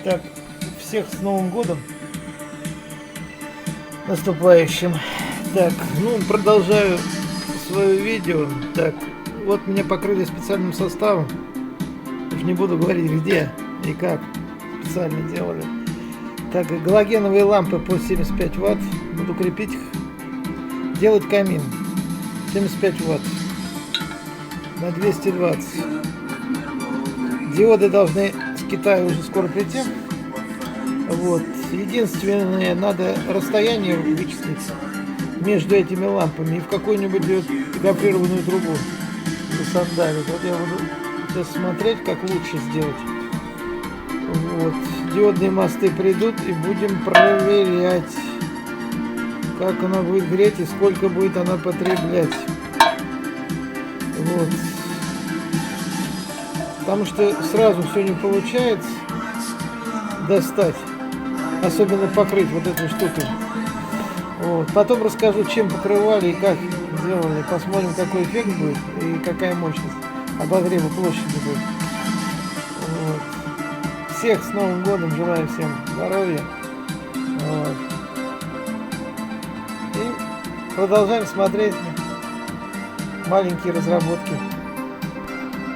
Так, всех с Новым годом наступающим. Так, ну, продолжаю свое видео. Так, вот меня покрыли специальным составом. Уж не буду говорить, где и как специально делали. Так, галогеновые лампы по 75 ватт. Буду крепить их. Делать камин. 75 ватт на 220. Диоды должны с Китая уже скоро прийти. Вот. Единственное, надо расстояние вычислить между этими лампами и в какую-нибудь гофрированную трубу засандалить. Вот я буду сейчас смотреть, как лучше сделать. Вот. Диодные мосты придут и будем проверять, как она будет греть и сколько будет она потреблять. Вот. Потому что сразу все не получается достать, особенно покрыть вот эту штуку. Вот. Потом расскажу, чем покрывали и как делали. Посмотрим, какой эффект будет и какая мощность обогрева площади будет. Вот. Всех с Новым годом, желаю всем здоровья. Вот. И продолжаем смотреть маленькие разработки.